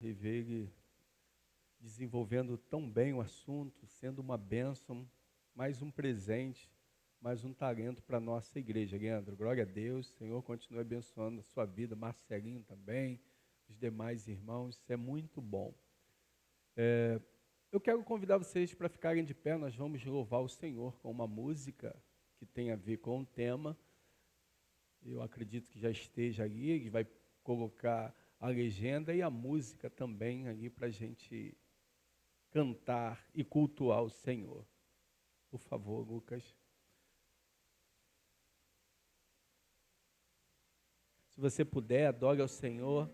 e ver ele desenvolvendo tão bem o assunto, sendo uma bênção, mais um presente, mais um talento para a nossa igreja. Leandro, glória a Deus, o Senhor continue abençoando a sua vida, Marcelinho também, os demais irmãos, isso é muito bom. Eu quero convidar vocês para ficarem de pé, nós vamos louvar o Senhor com uma música que tem a ver com o tema. Eu acredito que já esteja ali, ele vai colocar a legenda e a música também ali para a gente cantar e cultuar o Senhor. Por favor, Lucas. Se você puder, adore ao Senhor.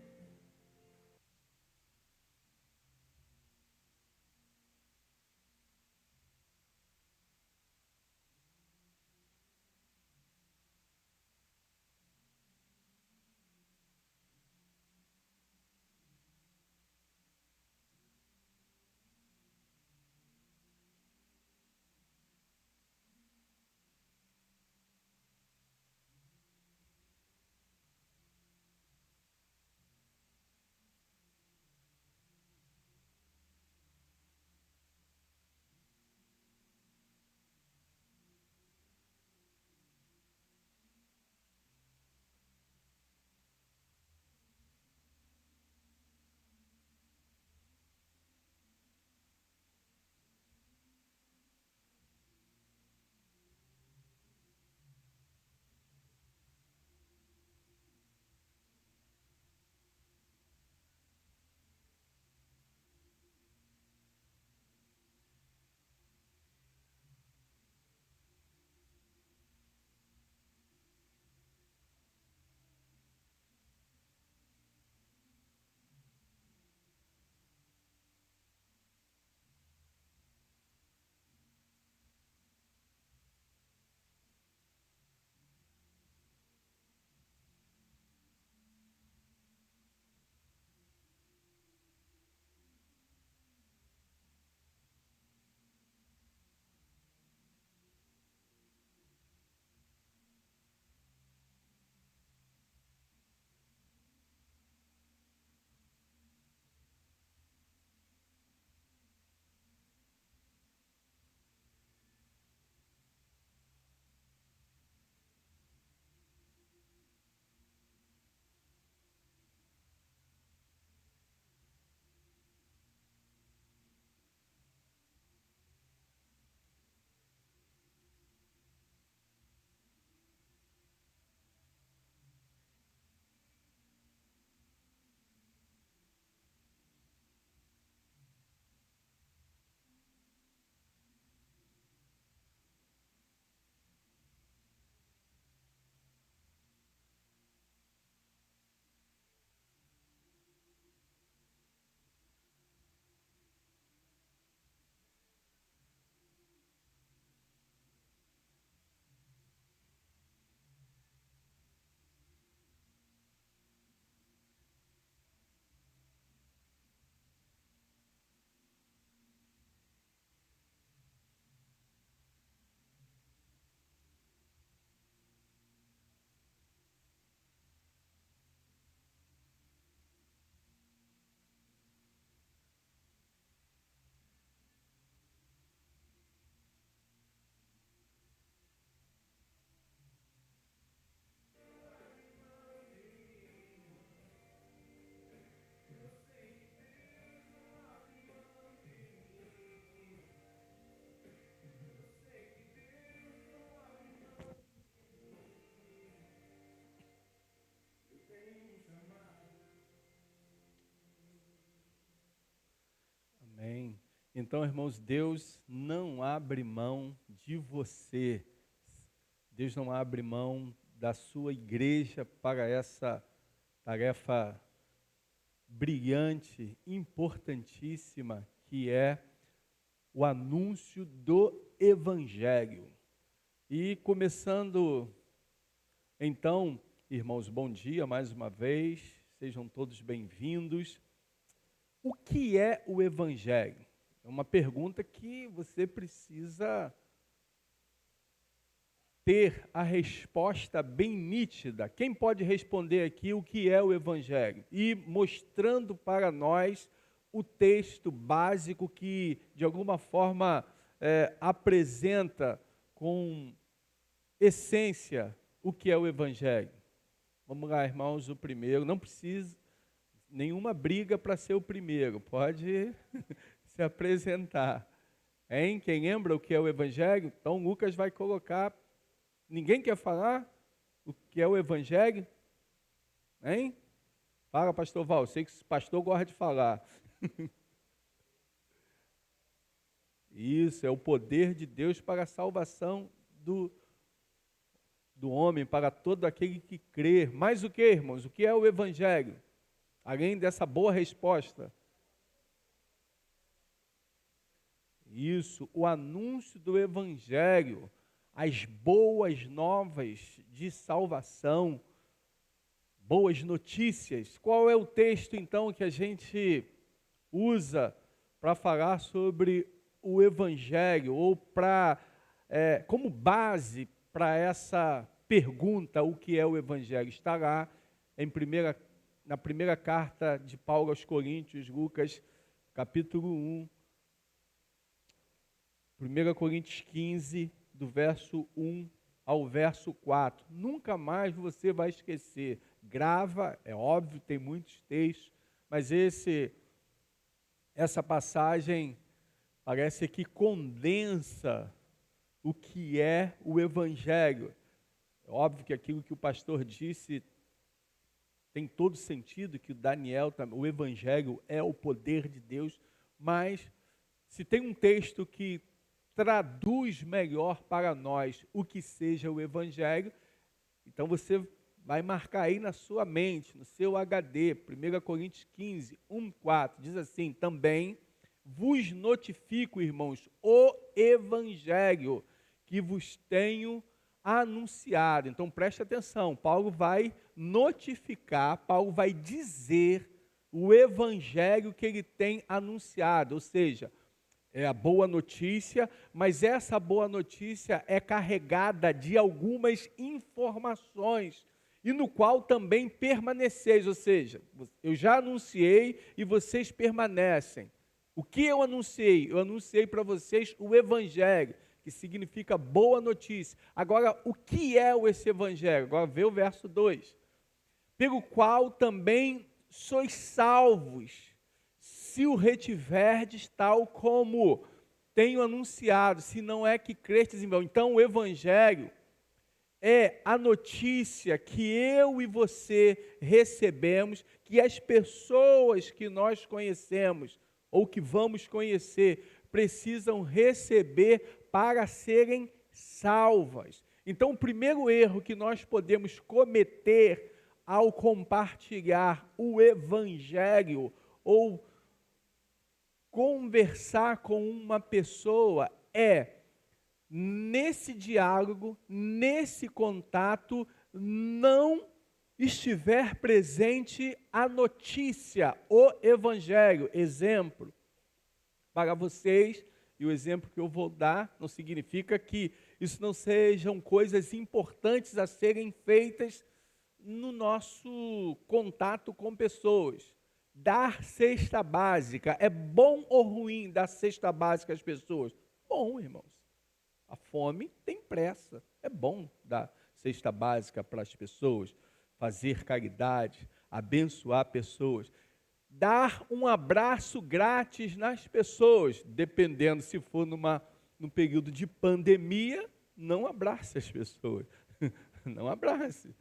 Amém. Então, irmãos, Deus não abre mão de você. Deus não abre mão da sua igreja para essa tarefa brilhante, importantíssima, que é o anúncio do Evangelho. E começando, então, irmãos, bom dia mais uma vez, sejam todos bem-vindos. O que é o Evangelho? É uma pergunta que você precisa ter a resposta bem nítida. Quem pode responder aqui o que é o Evangelho? E mostrando para nós o texto básico que, de alguma forma, apresenta com essência o que é o Evangelho. Vamos lá, irmãos, o primeiro. Não precisa nenhuma briga para ser o primeiro. Pode se apresentar. Hein? Quem lembra o que é o Evangelho? Então, Lucas vai colocar. Ninguém quer falar o que é o Evangelho? Hein? Fala, pastor Val. Sei que o pastor gosta de falar. Isso, é o poder de Deus para a salvação do homem, para todo aquele que crê. Mais o que, irmãos? O que é o Evangelho? Além dessa boa resposta. Isso, o anúncio do Evangelho, as boas novas de salvação, boas notícias. Qual é o texto, então, que a gente usa para falar sobre o Evangelho, ou como base para essa pergunta, o que é o Evangelho? Está lá na primeira carta de Paulo aos Coríntios, Lucas, capítulo 1, 1 Coríntios 15, do verso 1 ao verso 4. Nunca mais você vai esquecer. Grava, é óbvio, tem muitos textos, mas essa passagem parece que condensa o que é o Evangelho. É óbvio que aquilo que o pastor disse tem todo sentido, que o Evangelho é o poder de Deus, mas se tem um texto que traduz melhor para nós o que seja o Evangelho, então você vai marcar aí na sua mente, no seu HD, 1 Coríntios 15, 1, 4, diz assim: também vos notifico, irmãos, o Evangelho que vos tenho anunciado. Então preste atenção, Paulo vai notificar, Paulo vai dizer o Evangelho que ele tem anunciado, ou seja, é a boa notícia, mas essa boa notícia é carregada de algumas informações, e no qual também permaneceis, ou seja, eu já anunciei e vocês permanecem. O que eu anunciei? Eu anunciei para vocês o Evangelho, que significa boa notícia. Agora, o que é esse Evangelho? Agora vê o verso 2. Pelo qual também sois salvos, se o retiverdes tal como tenho anunciado, se não é que crestes em vão. Então, o Evangelho é a notícia que eu e você recebemos, que as pessoas que nós conhecemos, ou que vamos conhecer, precisam receber para serem salvas. Então, o primeiro erro que nós podemos cometer ao compartilhar o Evangelho, ou conversar com uma pessoa, nesse diálogo, nesse contato, não estiver presente a notícia, o Evangelho. Exemplo para vocês, e o exemplo que eu vou dar não significa que isso não sejam coisas importantes a serem feitas no nosso contato com pessoas. Dar cesta básica, é bom ou ruim dar cesta básica às pessoas? Bom, irmãos. A fome tem pressa. É bom dar cesta básica para as pessoas, fazer caridade, abençoar pessoas. Dar um abraço grátis nas pessoas, dependendo, se for num período de pandemia, não abrace as pessoas. Não abrace.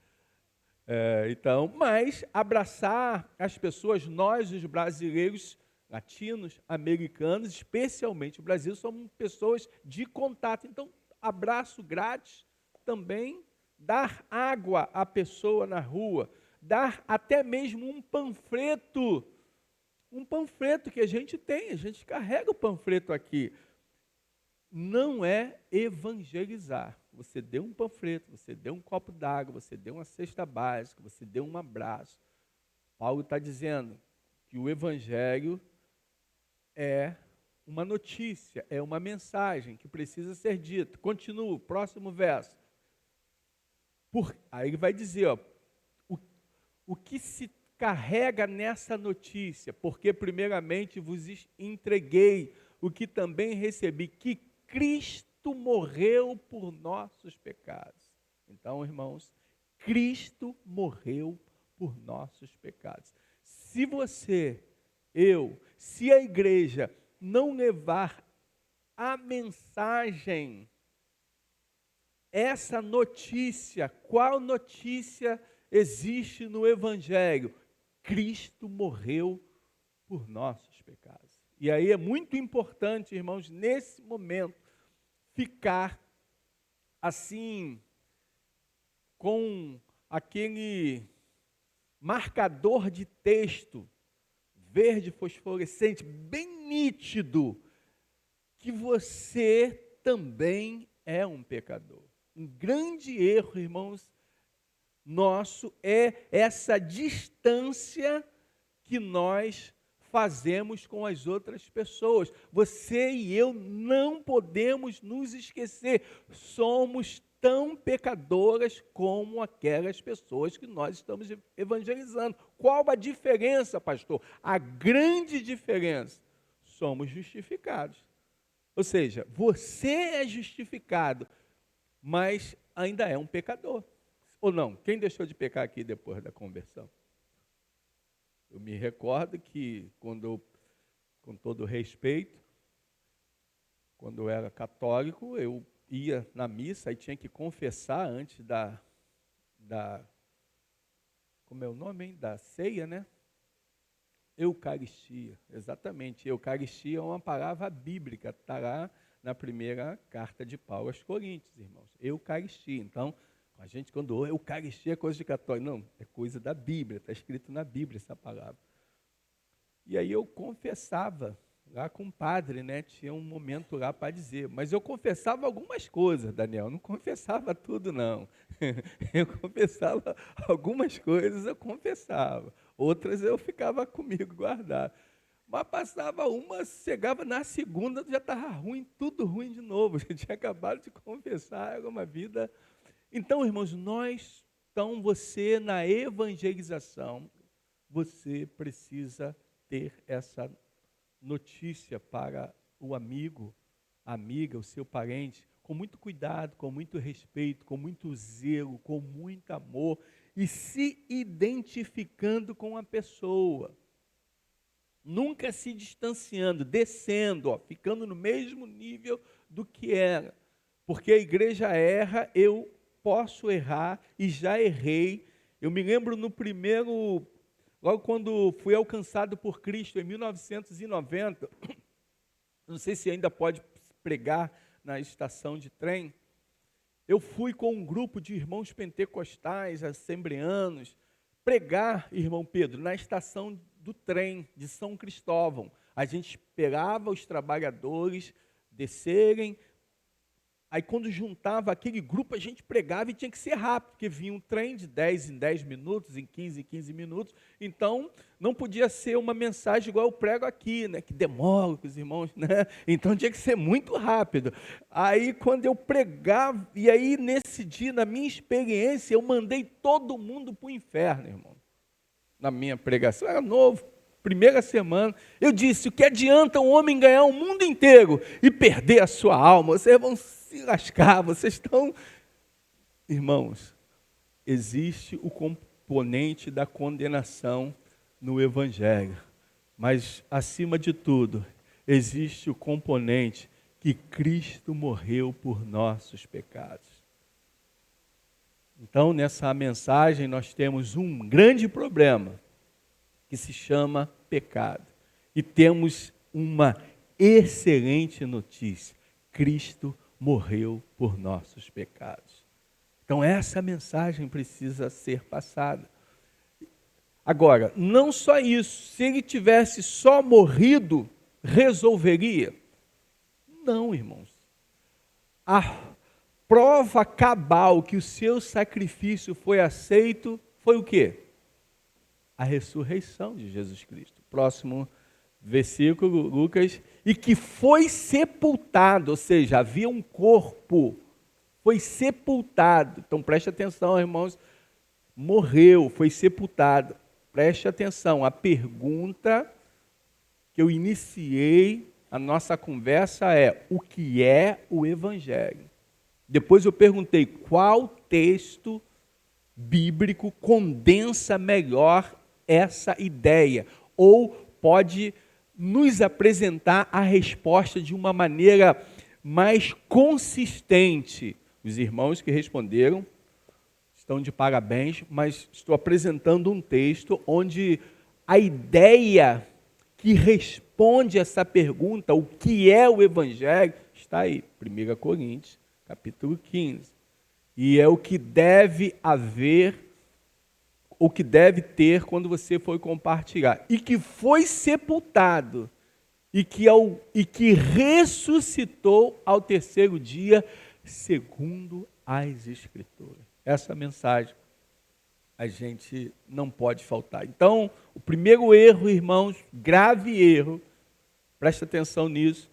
Mas abraçar as pessoas, nós, os brasileiros, latinos, americanos, especialmente o Brasil, somos pessoas de contato. Então, abraço grátis também, dar água à pessoa na rua, dar até mesmo um panfleto que a gente carrega o panfleto aqui. Não é evangelizar. Você deu um panfleto, você deu um copo d'água, você deu uma cesta básica, você deu um abraço. Paulo está dizendo que o Evangelho é uma notícia, é uma mensagem que precisa ser dita. Continua, próximo verso. Aí ele vai dizer, o que se carrega nessa notícia, porque primeiramente vos entreguei o que também recebi, que Cristo morreu por nossos pecados. Então, irmãos, Cristo morreu por nossos pecados. Se você, se a igreja não levar a mensagem, essa notícia, qual notícia existe no Evangelho? Cristo morreu por nossos pecados. E aí é muito importante, irmãos, nesse momento, ficar assim, com aquele marcador de texto verde fosforescente, bem nítido, que você também é um pecador. Um grande erro, irmãos, nosso é essa distância que nós fazemos com as outras pessoas. Você e eu não podemos nos esquecer, somos tão pecadoras como aquelas pessoas que nós estamos evangelizando. Qual a diferença, pastor? A grande diferença, somos justificados. Ou seja, você é justificado, mas ainda é um pecador. Ou não? Quem deixou de pecar aqui depois da conversão? Eu me recordo que, com todo respeito, quando eu era católico, eu ia na missa e tinha que confessar antes como é o nome, hein? Da ceia, né? Eucaristia, exatamente. Eucaristia é uma palavra bíblica, está lá na primeira carta de Paulo aos Coríntios, irmãos. Eucaristia. Então, a gente quando ouve Eucaristia é coisa de católico. Não, é coisa da Bíblia, está escrito na Bíblia essa palavra. E aí eu confessava lá com o padre, né? Tinha um momento lá para dizer. Mas eu confessava algumas coisas, Daniel. Não confessava tudo, não. Eu confessava algumas coisas, eu confessava. Outras eu ficava comigo guardado. Mas passava uma, chegava na segunda, já estava ruim, tudo ruim de novo. Eu tinha acabado de confessar, era uma vida. Então, irmãos, você na evangelização, você precisa ter essa notícia para o amigo, a amiga, o seu parente, com muito cuidado, com muito respeito, com muito zelo, com muito amor, e se identificando com a pessoa. Nunca se distanciando, descendo, ficando no mesmo nível do que era. Porque a igreja erra, eu posso errar e já errei. Eu me lembro logo quando fui alcançado por Cristo, em 1990, não sei se ainda pode pregar na estação de trem, eu fui com um grupo de irmãos pentecostais, assembleanos, pregar, irmão Pedro, na estação do trem de São Cristóvão. A gente esperava os trabalhadores descerem, aí quando juntava aquele grupo, a gente pregava e tinha que ser rápido, porque vinha um trem de 10 em 10 minutos, em 15 em 15 minutos, então não podia ser uma mensagem igual eu prego aqui, né, que demora com os irmãos, né? Então tinha que ser muito rápido. Aí quando eu pregava, e aí nesse dia, na minha experiência, eu mandei todo mundo para o inferno, irmão. Na minha pregação, era novo, primeira semana, eu disse, o que adianta um homem ganhar o mundo inteiro e perder a sua alma? Vocês vão se lascar, vocês estão... Irmãos, existe o componente da condenação no Evangelho, mas, acima de tudo, existe o componente que Cristo morreu por nossos pecados. Então, nessa mensagem, nós temos um grande problema, que se chama pecado. E temos uma excelente notícia: Cristo morreu por nossos pecados. Então, essa mensagem precisa ser passada. Agora, não só isso, se ele tivesse só morrido, resolveria? Não, irmãos. A prova cabal que o seu sacrifício foi aceito foi o quê? A ressurreição de Jesus Cristo. Próximo versículo, Lucas, e que foi sepultado, ou seja, havia um corpo foi sepultado. Então preste atenção, irmãos. Morreu, foi sepultado. Preste atenção, a pergunta que eu iniciei a nossa conversa é: o que é o Evangelho? Depois eu perguntei qual texto bíblico condensa melhor essa ideia, ou pode nos apresentar a resposta de uma maneira mais consistente. Os irmãos que responderam estão de parabéns, mas estou apresentando um texto onde a ideia que responde essa pergunta, o que é o Evangelho, está aí, 1 Coríntios, capítulo 15. E é o que deve haver, o que deve ter quando você for compartilhar. E que foi sepultado, e que ressuscitou ao terceiro dia, segundo as Escrituras. Essa mensagem a gente não pode faltar. Então, o primeiro erro, irmãos, grave erro, presta atenção nisso.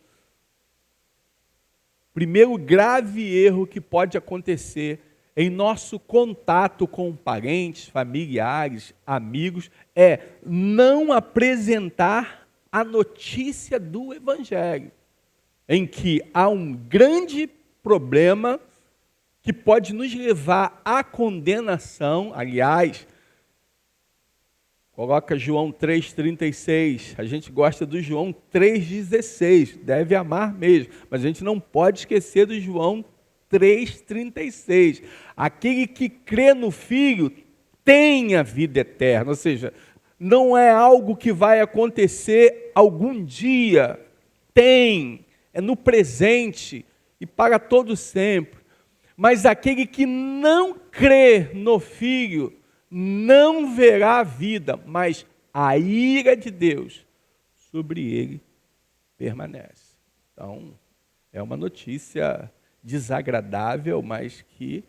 Primeiro grave erro que pode acontecer em nosso contato com parentes, familiares, amigos, é não apresentar a notícia do Evangelho, em que há um grande problema que pode nos levar à condenação. Aliás, coloca João 3,36, a gente gosta do João 3,16, deve amar mesmo, mas a gente não pode esquecer do João 3,36. Aquele que crê no Filho tem a vida eterna, ou seja, não é algo que vai acontecer algum dia, é no presente e para todo sempre. Mas aquele que não crê no Filho não verá a vida, mas a ira de Deus sobre ele permanece. Então, é uma notícia desagradável, mas que,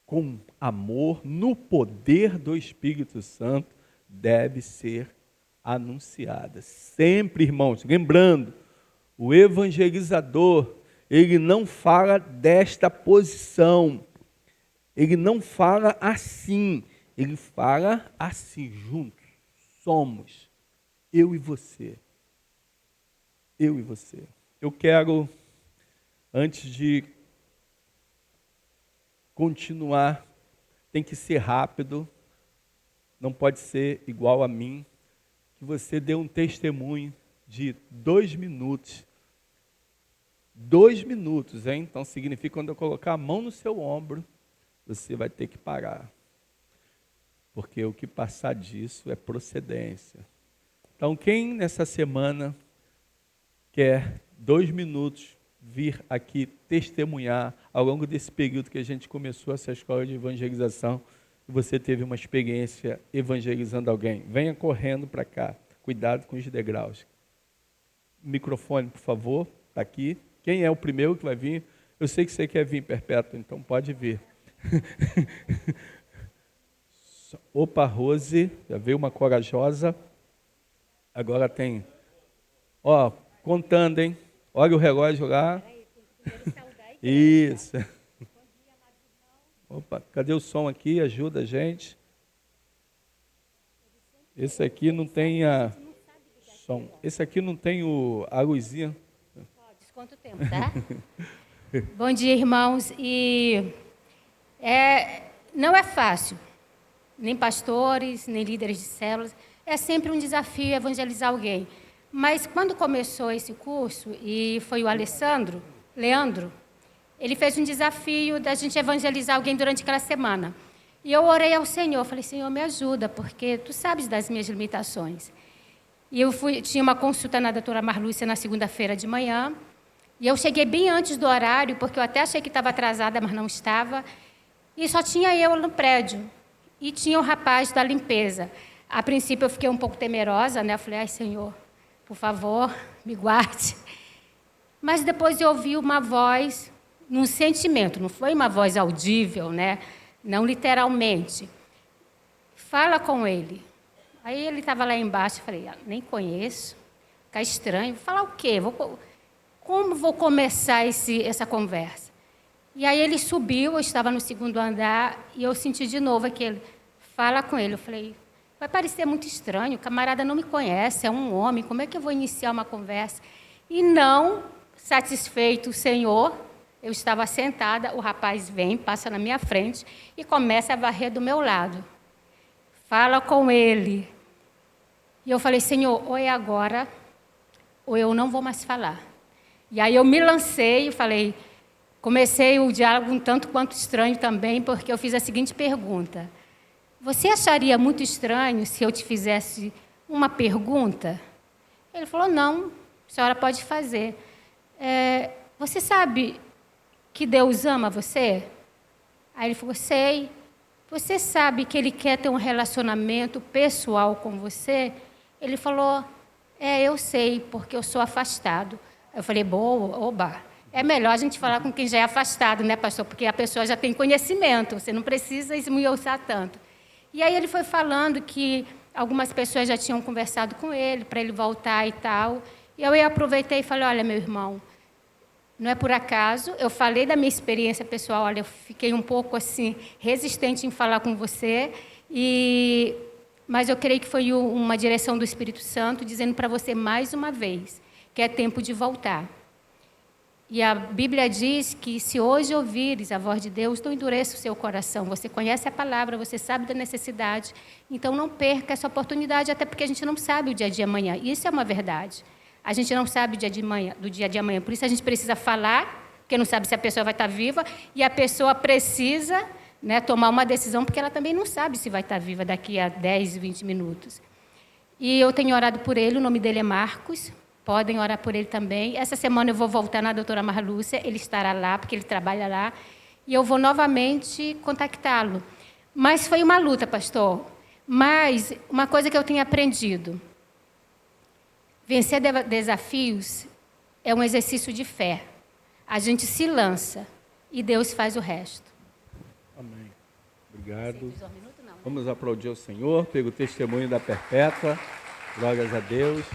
com amor, no poder do Espírito Santo, deve ser anunciada. Sempre, irmãos, lembrando, o evangelizador, ele não fala desta posição, ele não fala assim, ele fala assim, juntos, somos, eu e você. Eu e você. Eu quero, antes de continuar, tem que ser rápido, não pode ser igual a mim, que você dê um testemunho de 2 minutos. 2 minutos, hein? Então significa quando eu colocar a mão no seu ombro, você vai ter que parar. Porque o que passar disso é procedência. Então quem nessa semana quer 2 minutos vir aqui testemunhar ao longo desse período que a gente começou essa escola de evangelização, e você teve uma experiência evangelizando alguém, venha correndo para cá. Cuidado com os degraus. Microfone, por favor, está aqui. Quem é o primeiro que vai vir? Eu sei que você quer vir, Perpétua, então pode vir. Opa, Rose, já veio uma corajosa. Agora tem, ó, contando, hein? Olha o relógio lá. Isso. Opa, cadê o som aqui? Ajuda a gente. Esse aqui não tem a som. Esse aqui não tem a luzinha. Desconta o tempo, tá? Bom dia, irmãos. Não é fácil, nem pastores, nem líderes de células. É sempre um desafio evangelizar alguém. Mas quando começou esse curso, e foi o Leandro, ele fez um desafio da gente evangelizar alguém durante aquela semana. E eu orei ao Senhor, falei, Senhor, me ajuda, porque tu sabes das minhas limitações. E tinha uma consulta na doutora Marlúcia na segunda-feira de manhã, e eu cheguei bem antes do horário, porque eu até achei que estava atrasada, mas não estava, e só tinha eu no prédio, e tinha o rapaz da limpeza. A princípio eu fiquei um pouco temerosa, né? Eu falei, ai, Senhor, por favor, me guarde. Mas depois eu ouvi uma voz, num sentimento, não foi uma voz audível, né? Não literalmente. Fala com ele. Aí ele estava lá embaixo, eu falei, nem conheço, fica estranho. Vou falar o quê? Como vou começar essa conversa? E aí ele subiu, eu estava no segundo andar, e eu senti de novo aquele, fala com ele. Eu falei, vai parecer muito estranho, o camarada não me conhece, é um homem, como é que eu vou iniciar uma conversa? E não satisfeito o Senhor, eu estava sentada, o rapaz vem, passa na minha frente e começa a varrer do meu lado. Fala com ele. E eu falei, Senhor, ou é agora, ou eu não vou mais falar. E aí eu me lancei e falei, comecei o diálogo um tanto quanto estranho também, porque eu fiz a seguinte pergunta. Você acharia muito estranho se eu te fizesse uma pergunta? Ele falou, não, a senhora pode fazer. Você sabe que Deus ama você? Aí ele falou, sei. Você sabe que Ele quer ter um relacionamento pessoal com você? Ele falou, eu sei, porque eu sou afastado. Eu falei, boa, oba. É melhor a gente falar com quem já é afastado, né, pastor? Porque a pessoa já tem conhecimento, você não precisa esmiuçar tanto. E aí ele foi falando que algumas pessoas já tinham conversado com ele, para ele voltar e tal. E eu aproveitei e falei, olha, meu irmão, não é por acaso, eu falei da minha experiência pessoal, olha, eu fiquei um pouco assim, resistente em falar com você, mas eu creio que foi uma direção do Espírito Santo, dizendo para você mais uma vez, que é tempo de voltar. E a Bíblia diz que se hoje ouvires a voz de Deus, não endureça o seu coração. Você conhece a palavra, você sabe da necessidade. Então não perca essa oportunidade, até porque a gente não sabe o dia de amanhã. Isso é uma verdade. A gente não sabe do dia de amanhã. Por isso a gente precisa falar, porque não sabe se a pessoa vai estar viva. E a pessoa precisa, né, tomar uma decisão, porque ela também não sabe se vai estar viva daqui a 10, 20 minutos. E eu tenho orado por ele, o nome dele é Marcos. Podem orar por ele também. Essa semana eu vou voltar na doutora Marlúcia, ele estará lá, porque ele trabalha lá, e eu vou novamente contactá-lo. Mas foi uma luta, pastor. Mas uma coisa que eu tenho aprendido, vencer desafios é um exercício de fé. A gente se lança e Deus faz o resto. Amém. Obrigado. Vamos aplaudir o Senhor pelo testemunho da Perpétua. Glórias a Deus.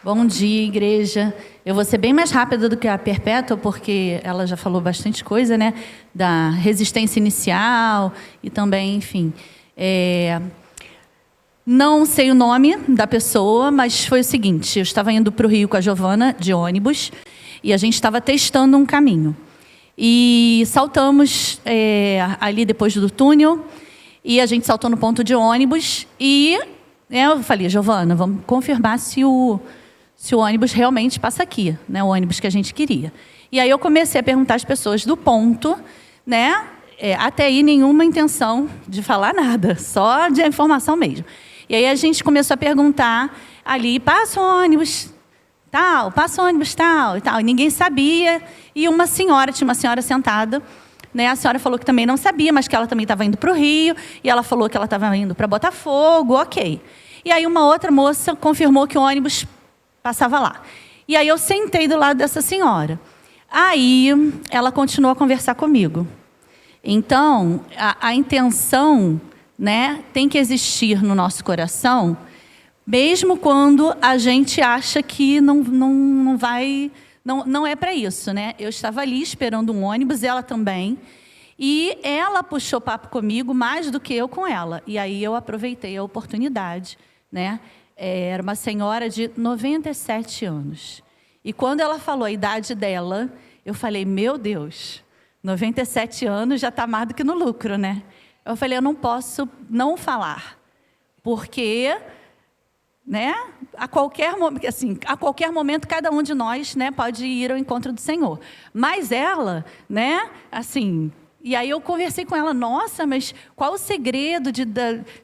Bom dia, igreja. Eu vou ser bem mais rápida do que a Perpétua, porque ela já falou bastante coisa, né? Da resistência inicial e também, enfim. Não sei o nome da pessoa, mas foi o seguinte. Eu estava indo para o Rio com a Giovana, de ônibus, e a gente estava testando um caminho. E saltamos ali depois do túnel, e a gente saltou no ponto de ônibus, e eu falei, Giovana, vamos confirmar se o ônibus realmente passa aqui, né? O ônibus que a gente queria. E aí eu comecei a perguntar às pessoas do ponto, né? Até aí nenhuma intenção de falar nada, só de informação mesmo. E aí a gente começou a perguntar ali, passa o ônibus tal, passa o ônibus tal e tal. E ninguém sabia. E tinha uma senhora sentada, né? A senhora falou que também não sabia, mas que ela também estava indo para o Rio. E ela falou que ela estava indo para Botafogo, ok. E aí uma outra moça confirmou que o ônibus passava lá. E aí eu sentei do lado dessa senhora. Aí ela continuou a conversar comigo. Então, a intenção, né, tem que existir no nosso coração, mesmo quando a gente acha que não vai, não é para isso, né? Eu estava ali esperando um ônibus, ela também, e ela puxou papo comigo mais do que eu com ela. E aí eu aproveitei a oportunidade, né? Era uma senhora de 97 anos. E quando ela falou a idade dela, eu falei, meu Deus, 97 anos já está mais do que no lucro, né? Eu falei, eu não posso não falar, porque, né, a qualquer momento cada um de nós, né, pode ir ao encontro do Senhor. Mas ela, né, assim... E aí eu conversei com ela, nossa, mas qual o segredo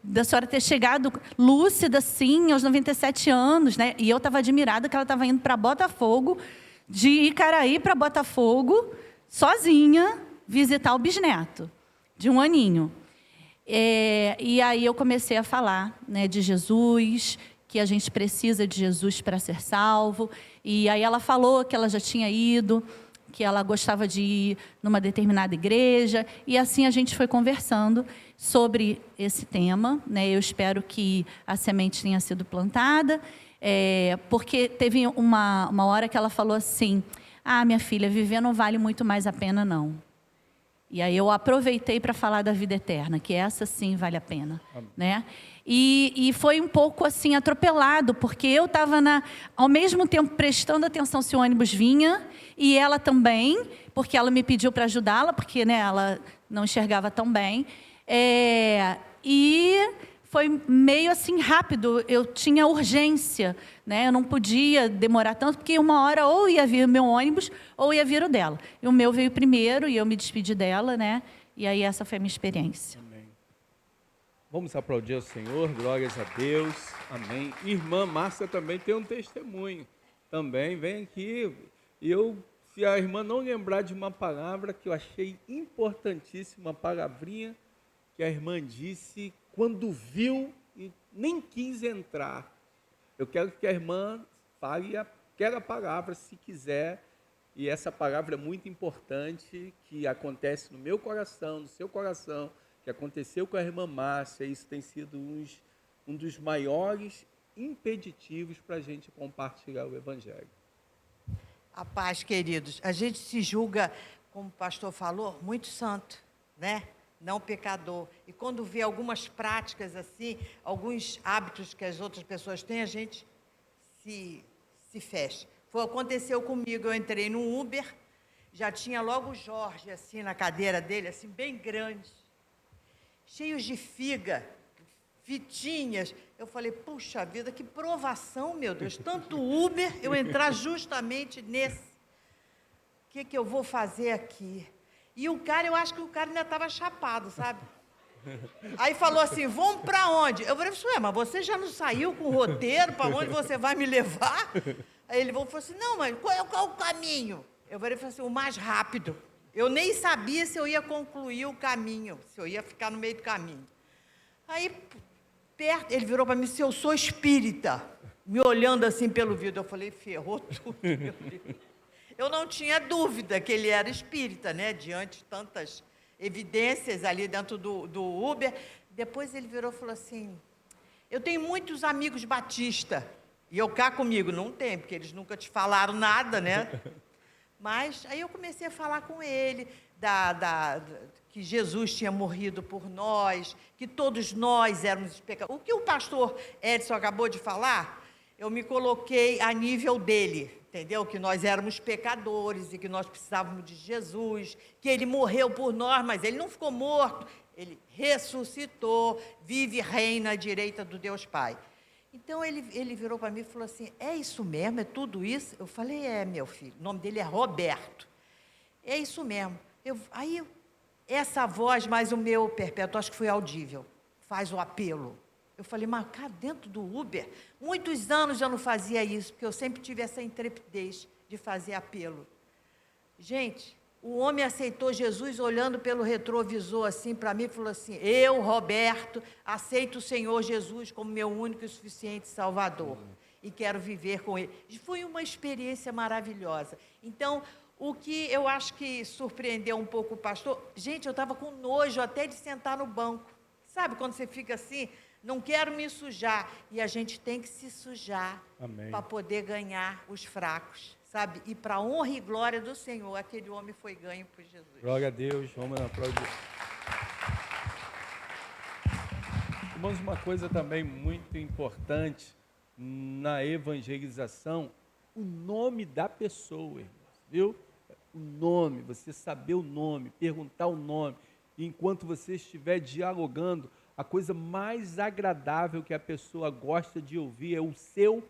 da senhora ter chegado lúcida, assim, aos 97 anos, né? E eu estava admirada que ela estava indo para Botafogo, de Icaraí para Botafogo, sozinha, visitar o bisneto, de 1 aninho. E aí eu comecei a falar, né, de Jesus, que a gente precisa de Jesus para ser salvo. E aí ela falou que ela já tinha ido, que ela gostava de ir numa determinada igreja, e assim a gente foi conversando sobre esse tema, né? Eu espero que a semente tenha sido plantada, porque teve uma hora que ela falou assim, minha filha, viver não vale muito mais a pena, não. E aí eu aproveitei para falar da vida eterna, que essa sim vale a pena, né? E foi um pouco assim atropelado, porque eu estava ao mesmo tempo prestando atenção se o ônibus vinha, e ela também, porque ela me pediu para ajudá-la, porque, né, ela não enxergava tão bem. E foi meio assim rápido, eu tinha urgência, né? Eu não podia demorar tanto, porque uma hora ou ia vir o meu ônibus, ou ia vir o dela. E o meu veio primeiro, e eu me despedi dela, né? E aí essa foi a minha experiência. Amém. Vamos aplaudir ao Senhor, glórias a Deus. Amém. Irmã Márcia também tem um testemunho. Também vem aqui. Se a irmã não lembrar de uma palavra que eu achei importantíssima, uma palavrinha que a irmã disse quando viu e nem quis entrar. Eu quero que a irmã fale aquela palavra, se quiser, e essa palavra é muito importante, que acontece no meu coração, no seu coração, que aconteceu com a irmã Márcia. Isso tem sido um dos maiores impeditivos para a gente compartilhar o Evangelho. A paz, queridos. A gente se julga, como o pastor falou, muito santo, né? Não pecador. E quando vê algumas práticas assim, alguns hábitos que as outras pessoas têm, a gente se fecha. Aconteceu comigo, eu entrei no Uber, já tinha logo o Jorge assim na cadeira dele, assim bem grande, cheios de fitinhas. Eu falei, puxa vida, que provação, meu Deus, tanto Uber, eu entrar justamente nesse. O que eu vou fazer aqui? E o cara, eu acho que o cara ainda estava chapado, sabe? Aí falou assim, vamos para onde? Eu falei, mas você já não saiu com o roteiro, para onde você vai me levar? Aí ele falou assim, não, mas qual é o caminho? Eu falei assim, o mais rápido. Eu nem sabia se eu ia concluir o caminho, se eu ia ficar no meio do caminho. Aí, perto, ele virou para mim, se eu sou espírita, me olhando assim pelo vidro. Eu falei, ferrou tudo, meu Deus. Eu não tinha dúvida que ele era espírita, né? Diante de tantas evidências ali dentro do Uber. Depois ele virou e falou assim, eu tenho muitos amigos batistas. E eu cá comigo, não tem, porque eles nunca te falaram nada, né? Mas aí eu comecei a falar com ele, que Jesus tinha morrido por nós, que todos nós éramos pecadores. O que o pastor Edson acabou de falar, eu me coloquei a nível dele, entendeu? Que nós éramos pecadores e que nós precisávamos de Jesus, que ele morreu por nós, mas ele não ficou morto, ele ressuscitou, vive e reina à direita do Deus Pai. Então ele virou para mim e falou assim, é isso mesmo, é tudo isso? Eu falei, meu filho, o nome dele é Roberto. É isso mesmo. Aí, essa voz, mais o meu perpétuo, acho que foi audível, faz o apelo. Eu falei, mas cá dentro do Uber, muitos anos eu não fazia isso, porque eu sempre tive essa intrepidez de fazer apelo. Gente, o homem aceitou Jesus olhando pelo retrovisor assim para mim e falou assim, eu, Roberto, aceito o Senhor Jesus como meu único e suficiente Salvador. E quero viver com Ele. Foi uma experiência maravilhosa. Então, o que eu acho que surpreendeu um pouco o pastor, gente, eu estava com nojo até de sentar no banco. Sabe quando você fica assim, não quero me sujar. E a gente tem que se sujar para poder ganhar os fracos, sabe? E para a honra e glória do Senhor, aquele homem foi ganho por Jesus. Glória a Deus, vamos aplaudir. Irmãos, uma coisa também muito importante na evangelização, o nome da pessoa, irmãos, viu? O nome, você saber o nome, perguntar o nome. E enquanto você estiver dialogando, a coisa mais agradável que a pessoa gosta de ouvir é o seu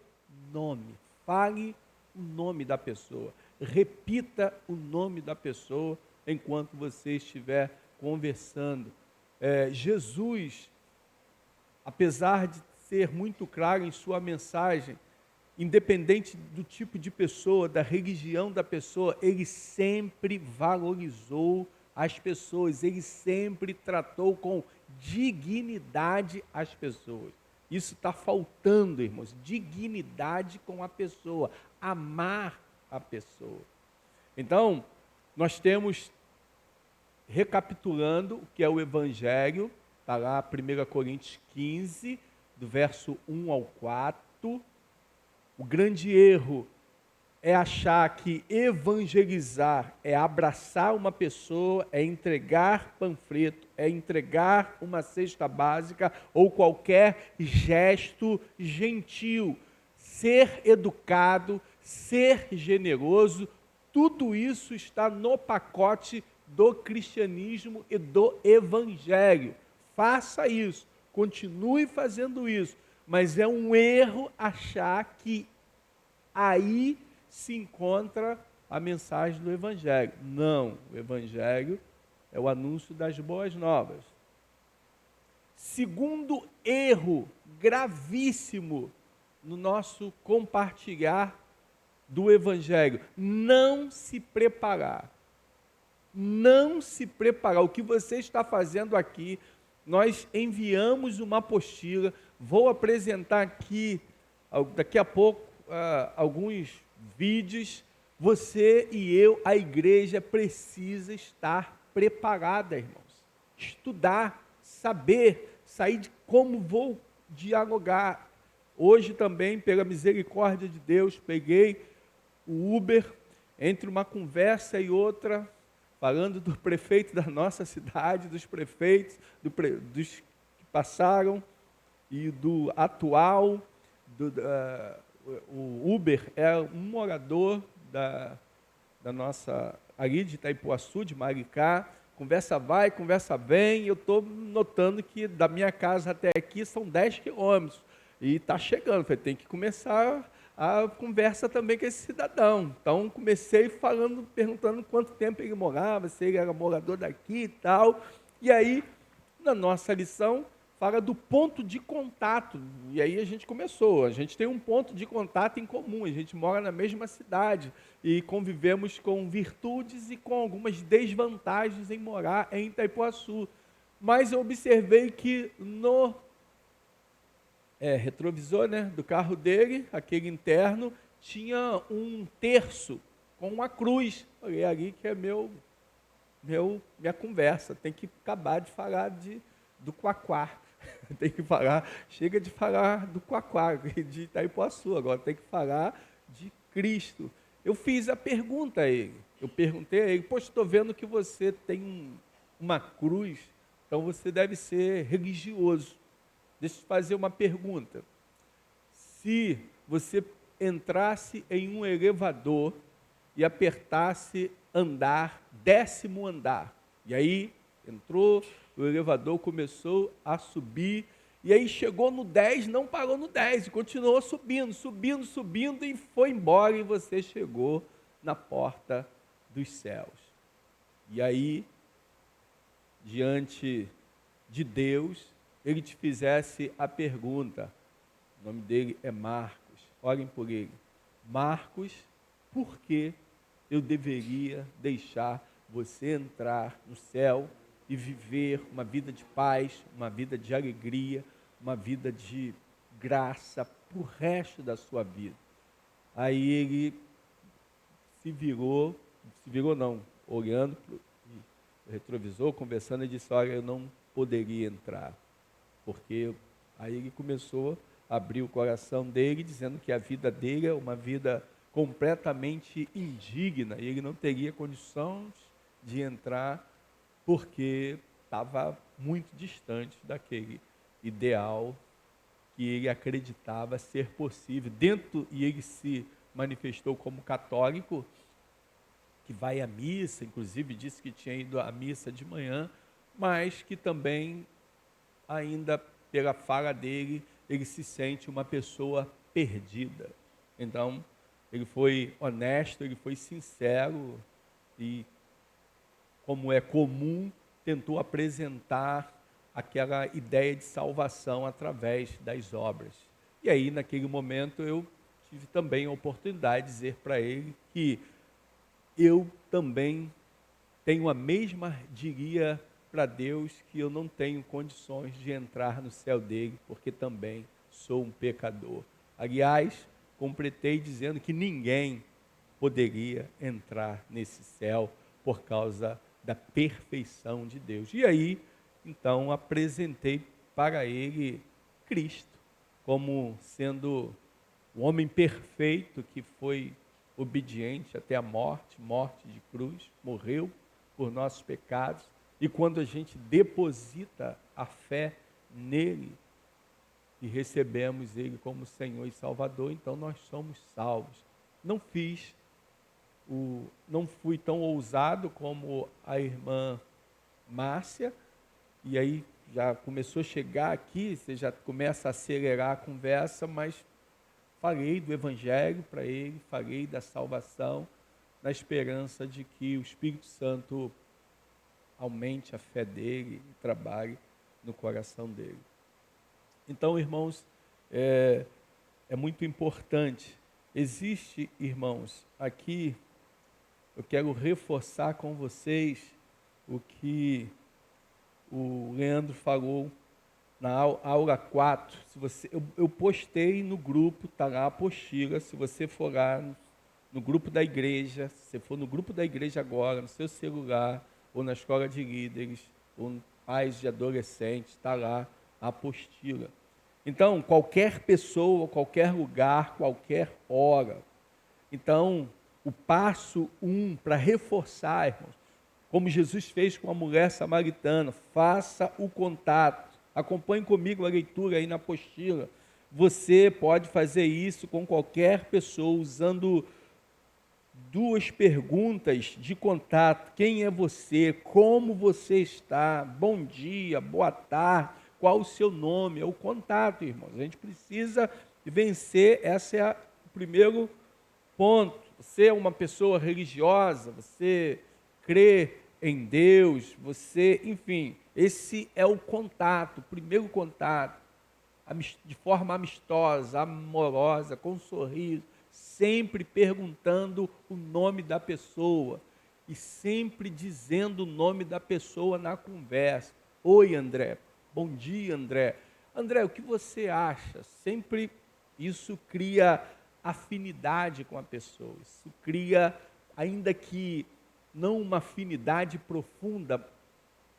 nome. Fale o nome da pessoa. Repita o nome da pessoa enquanto você estiver conversando. Jesus, apesar de ser muito claro em sua mensagem, independente do tipo de pessoa, da religião da pessoa, ele sempre valorizou as pessoas, ele sempre tratou com dignidade as pessoas. Isso está faltando, irmãos, dignidade com a pessoa, amar a pessoa. Então, nós temos, recapitulando o que é o Evangelho, está lá 1 Coríntios 15, do verso 1 ao 4, o grande erro é achar que evangelizar é abraçar uma pessoa, é entregar panfleto, é entregar uma cesta básica ou qualquer gesto gentil. Ser educado, ser generoso, tudo isso está no pacote do cristianismo e do evangelho. Faça isso, continue fazendo isso, mas é um erro achar que aí se encontra a mensagem do evangelho. Não, o evangelho é o anúncio das boas novas. Segundo erro gravíssimo no nosso compartilhar do evangelho, não se preparar. Não se preparar. O que você está fazendo aqui, nós enviamos uma apostila, vou apresentar aqui, daqui a pouco, alguns vídeos. Você e eu, a igreja, precisa estar preparada, irmãos. Estudar, saber, sair de como vou dialogar. Hoje também, pela misericórdia de Deus, peguei o Uber, entre uma conversa e outra, falando do prefeito da nossa cidade, dos prefeitos, dos que passaram e do atual. O Uber é um morador da nossa, ali de Itaipuaçu, de Maricá. Conversa vai, conversa vem. Eu estou notando que da minha casa até aqui são 10 quilômetros. E está chegando. Falei, tem que começar a conversa também com esse cidadão. Então, comecei falando, perguntando quanto tempo ele morava, se ele era morador daqui e tal. E aí, na nossa lição, fala do ponto de contato. E aí a gente começou. A gente tem um ponto de contato em comum. A gente mora na mesma cidade e convivemos com virtudes e com algumas desvantagens em morar em Itaipuaçu. Mas eu observei que no retrovisor, né, do carro dele, aquele interno, tinha um terço com uma cruz. Falei, ali que é minha conversa. Tem que acabar de falar do Quaquá. Tem que falar, chega de falar do Quaquá, de Itaipuaçu, agora tem que falar de Cristo. Eu fiz a pergunta a ele. Eu perguntei a ele, poxa, estou vendo que você tem uma cruz, então você deve ser religioso. Deixa eu te fazer uma pergunta. Se você entrasse em um elevador e apertasse andar, 10º andar, e aí entrou, o elevador começou a subir, e aí chegou no 10, não parou no 10, e continuou subindo, subindo, subindo, e foi embora, e você chegou na porta dos céus. E aí, diante de Deus, ele te fizesse a pergunta, o nome dele é Marcos, olhem por ele, Marcos, por que eu deveria deixar você entrar no céu e viver uma vida de paz, uma vida de alegria, uma vida de graça para o resto da sua vida? Aí ele olhando para o retrovisor, conversando, ele disse, olha, eu não poderia entrar, porque aí ele começou a abrir o coração dele, dizendo que a vida dele é uma vida completamente indigna, e ele não teria condições de entrar, porque estava muito distante daquele ideal que ele acreditava ser possível. E ele se manifestou como católico, que vai à missa, inclusive disse que tinha ido à missa de manhã, mas que também, ainda pela fala dele, ele se sente uma pessoa perdida. Então, ele foi honesto, ele foi sincero e, como é comum, tentou apresentar aquela ideia de salvação através das obras. E aí, naquele momento, eu tive também a oportunidade de dizer para ele que eu também tenho a mesma, diria para Deus, que eu não tenho condições de entrar no céu dele, porque também sou um pecador. Aliás, completei dizendo que ninguém poderia entrar nesse céu por causa da perfeição de Deus. E aí, então, apresentei para ele Cristo como sendo o homem perfeito que foi obediente até a morte, morte de cruz, morreu por nossos pecados. E quando a gente deposita a fé nele e recebemos ele como Senhor e Salvador, então nós somos salvos. Não fui tão ousado como a irmã Márcia, e aí já começou a chegar aqui, você já começa a acelerar a conversa, mas falei do Evangelho para ele, falei da salvação, na esperança de que o Espírito Santo aumente a fé dele e trabalhe no coração dele. Então, irmãos, é muito importante. Existe, irmãos, aqui, eu quero reforçar com vocês o que o Leandro falou na aula 4. Eu postei no grupo, está lá a apostila, se você for lá no grupo da igreja, se você for no grupo da igreja agora, no seu celular, ou na escola de líderes, ou pais de adolescentes, está lá a apostila. Então, qualquer pessoa, qualquer lugar, qualquer hora. Então, o passo 1 para reforçar, irmãos, como Jesus fez com a mulher samaritana, faça o contato. Acompanhe comigo a leitura aí na apostila. Você pode fazer isso com qualquer pessoa, usando 2 perguntas de contato. Quem é você? Como você está? Bom dia, boa tarde. Qual o seu nome? É o contato, irmãos. A gente precisa vencer, esse é o primeiro ponto. Você é uma pessoa religiosa, você crê em Deus, você, enfim, esse é o contato, o primeiro contato, de forma amistosa, amorosa, com um sorriso, sempre perguntando o nome da pessoa e sempre dizendo o nome da pessoa na conversa. Oi, André. Bom dia, André. André, o que você acha? Sempre isso cria afinidade com a pessoa. Isso cria, ainda que não uma afinidade profunda,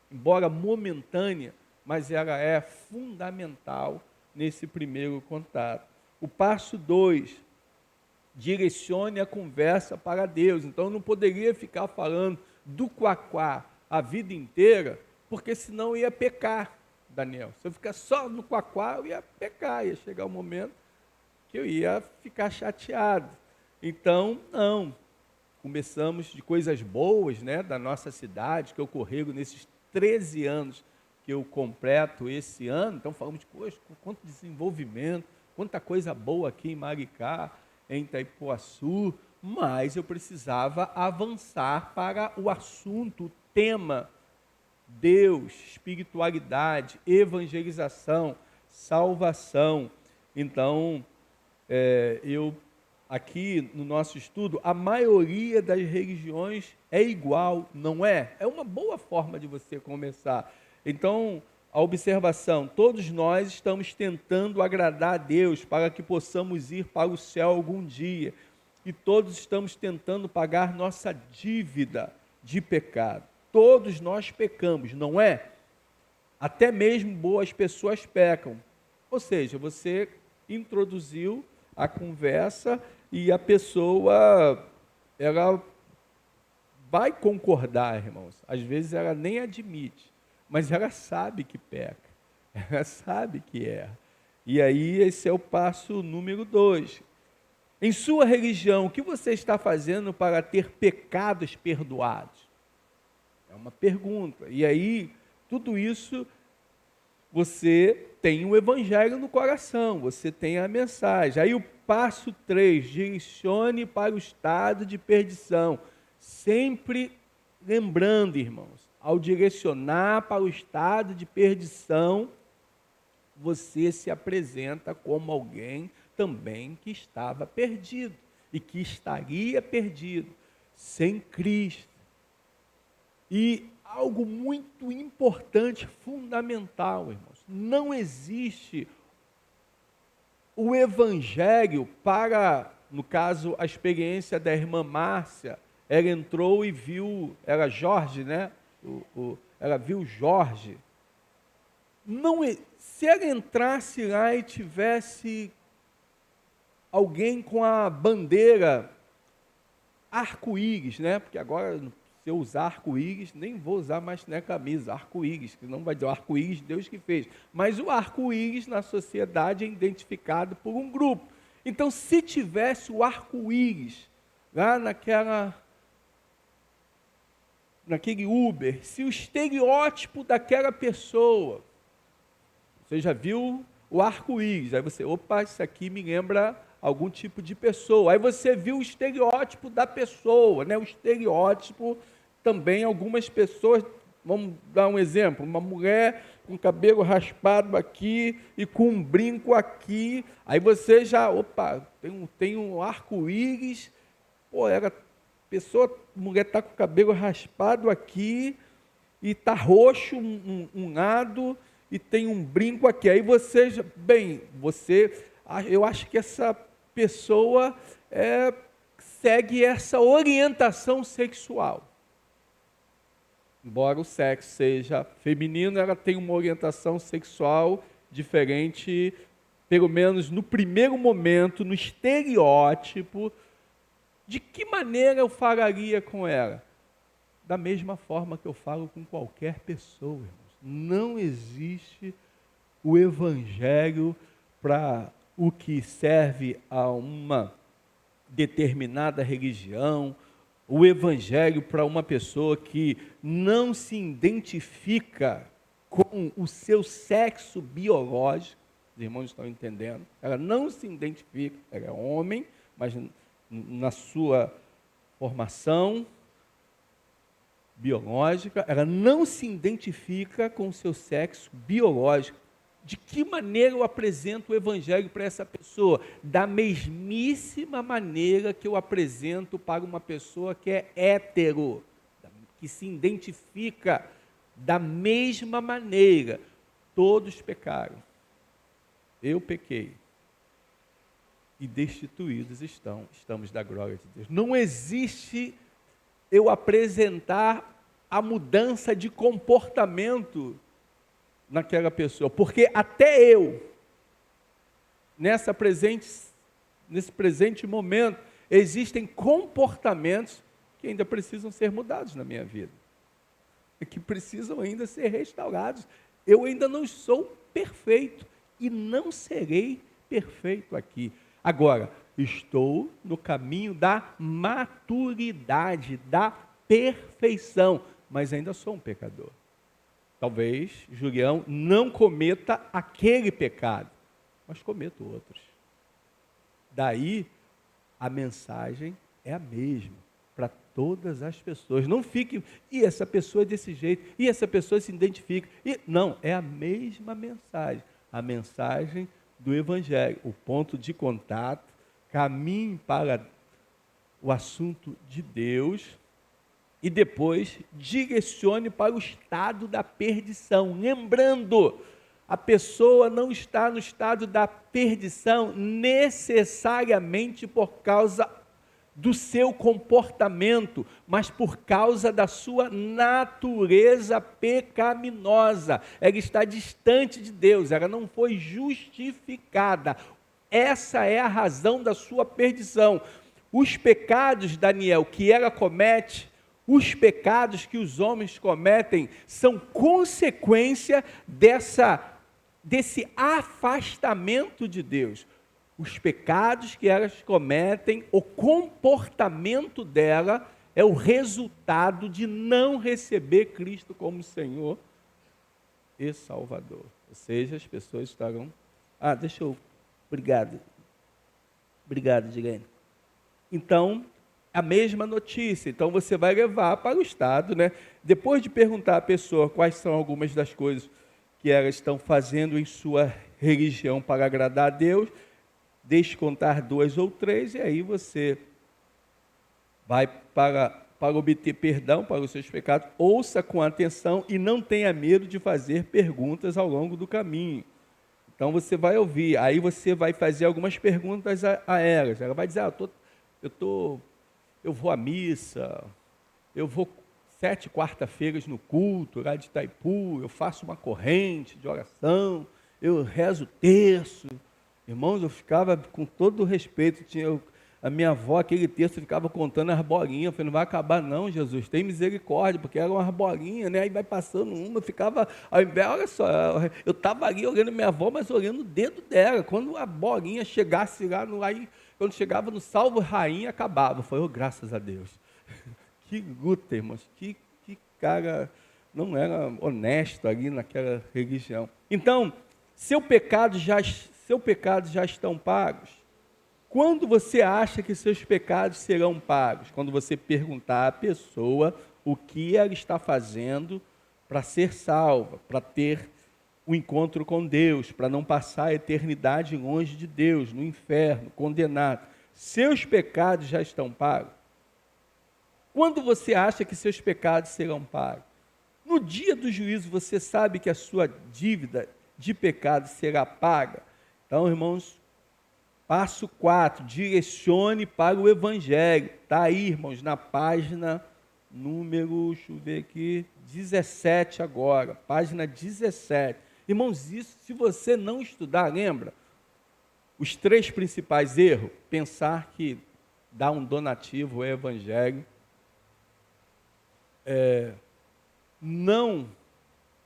embora momentânea, mas ela é fundamental nesse primeiro contato. O passo 2, direcione a conversa para Deus. Então, eu não poderia ficar falando do quaquá a vida inteira, porque senão eu ia pecar, Daniel. Se eu ficar só no quaquá, eu ia pecar, ia chegar um momento que eu ia ficar chateado. Então, não. Começamos de coisas boas, né, da nossa cidade, que ocorreram nesses 13 anos que eu completo esse ano. Então, falamos de coisas, quanto desenvolvimento, quanta coisa boa aqui em Maricá, em Itaipuaçu, mas eu precisava avançar para o assunto, o tema: Deus, espiritualidade, evangelização, salvação. Então, aqui no nosso estudo, a maioria das religiões é igual, não é? É uma boa forma de você começar. Então, a observação: todos nós estamos tentando agradar a Deus para que possamos ir para o céu algum dia. E todos estamos tentando pagar nossa dívida de pecado. Todos nós pecamos, não é? Até mesmo boas pessoas pecam. Ou seja, você introduziu a conversa e a pessoa, ela vai concordar, irmãos. Às vezes ela nem admite, mas ela sabe que peca, ela sabe que erra. E aí esse é o passo número 2. Em sua religião, o que você está fazendo para ter pecados perdoados? É uma pergunta. E aí, tudo isso, você tem o Evangelho no coração, você tem a mensagem. Aí o passo 3, direcione para o estado de perdição. Sempre lembrando, irmãos, ao direcionar para o estado de perdição, você se apresenta como alguém também que estava perdido e que estaria perdido, sem Cristo. E algo muito importante, fundamental, irmãos, não existe o Evangelho para, no caso, a experiência da irmã Márcia. Ela entrou e viu, era Jorge, né? Ela viu Jorge. Não, se ela entrasse lá e tivesse alguém com a bandeira arco-íris, né? Porque agora, se eu usar arco-íris, nem vou usar mais camisa, arco-íris, que não vai dizer o arco-íris, Deus que fez. Mas o arco-íris na sociedade é identificado por um grupo. Então, se tivesse o arco-íris lá naquele Uber, se o estereótipo daquela pessoa, você já viu o arco-íris, aí você, opa, isso aqui me lembra algum tipo de pessoa. Aí você viu o estereótipo da pessoa, né? O estereótipo também, algumas pessoas, vamos dar um exemplo, uma mulher com cabelo raspado aqui e com um brinco aqui, aí você já, opa, tem um arco-íris, pô, mulher está com o cabelo raspado aqui e está roxo um lado e tem um brinco aqui. Aí eu acho que essa pessoa segue essa orientação sexual. Embora o sexo seja feminino, ela tem uma orientação sexual diferente, pelo menos no primeiro momento, no estereótipo. De que maneira eu falaria com ela? Da mesma forma que eu falo com qualquer pessoa, irmãos. Não existe o evangelho para o que serve a uma determinada religião, o evangelho para uma pessoa que não se identifica com o seu sexo biológico. Os irmãos estão entendendo? Ela não se identifica, ela é homem, mas na sua formação biológica, ela não se identifica com o seu sexo biológico. De que maneira eu apresento o evangelho para essa pessoa? Da mesmíssima maneira que eu apresento para uma pessoa que é hétero, que se identifica da mesma maneira. Todos pecaram. Eu pequei. E destituídos estamos da glória de Deus. Não existe eu apresentar a mudança de comportamento naquela pessoa, porque até eu, nesse presente momento, existem comportamentos que ainda precisam ser mudados na minha vida, que precisam ainda ser restaurados. Eu ainda não sou perfeito e não serei perfeito aqui. Agora, estou no caminho da maturidade, da perfeição, mas ainda sou um pecador. Talvez Julião não cometa aquele pecado, mas cometo outros. Daí, a mensagem é a mesma para todas as pessoas. Não fique, e essa pessoa é desse jeito, e essa pessoa se identifica. Não, é a mesma mensagem. A mensagem do Evangelho, o ponto de contato, caminhe para o assunto de Deus e depois direcione para o estado da perdição. Lembrando, a pessoa não está no estado da perdição necessariamente por causa do seu comportamento, mas por causa da sua natureza pecaminosa. Ela está distante de Deus, ela não foi justificada. Essa é a razão da sua perdição. Os pecados, Daniel, que ela comete, os pecados que os homens cometem, são consequência desse afastamento de Deus. Os pecados que elas cometem, o comportamento dela é o resultado de não receber Cristo como Senhor e Salvador. Ou seja, as pessoas estarão... Obrigado, Digane. Então, a mesma notícia. Então, você vai levar para o Estado, né? Depois de perguntar à pessoa quais são algumas das coisas que elas estão fazendo em sua religião para agradar a Deus, deixe contar 2 ou 3, e aí você vai para obter perdão para os seus pecados. Ouça com atenção e não tenha medo de fazer perguntas ao longo do caminho. Então você vai ouvir, aí você vai fazer algumas perguntas a elas. Ela vai dizer, eu vou à missa, eu vou 7 quarta-feiras no culto lá de Itaipu, eu faço uma corrente de oração, eu rezo terço. Irmãos, eu ficava com todo o respeito, A minha avó, aquele texto, ficava contando as bolinhas. Eu falei, não vai acabar não, Jesus, tem misericórdia, porque eram umas bolinhas, né? Aí vai passando uma, eu ficava, ao invés, olha só, eu estava ali olhando minha avó, mas olhando o dedo dela. Quando a bolinha chegasse lá, aí, quando chegava no salvo rainha, acabava. Eu falei, oh, graças a Deus. Que luta, irmãos, que cara não era honesto ali naquela religião. Então, seus pecados já estão pagos. Quando você acha que seus pecados serão pagos? Quando você perguntar à pessoa o que ela está fazendo para ser salva, para ter um encontro com Deus, para não passar a eternidade longe de Deus, no inferno, condenado. Seus pecados já estão pagos? Quando você acha que seus pecados serão pagos? No dia do juízo, você sabe que a sua dívida de pecado será paga? Então, irmãos, passo 4, direcione para o Evangelho. Está aí, irmãos, na página número, deixa eu ver aqui, 17 agora, página 17. Irmãos, isso, se você não estudar, lembra? Os 3 principais erros: pensar que dar um donativo é Evangelho, não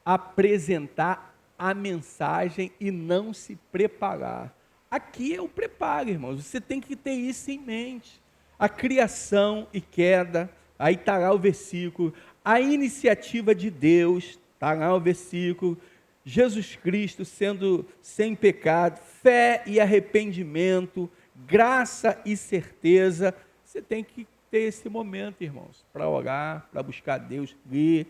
apresentar a mensagem e não se preparar. Aqui é o preparo, irmãos, você tem que ter isso em mente. A criação e queda, aí está lá o versículo, a iniciativa de Deus, está lá o versículo, Jesus Cristo sendo sem pecado, fé e arrependimento, graça e certeza. Você tem que ter esse momento, irmãos, para orar, para buscar Deus, ler,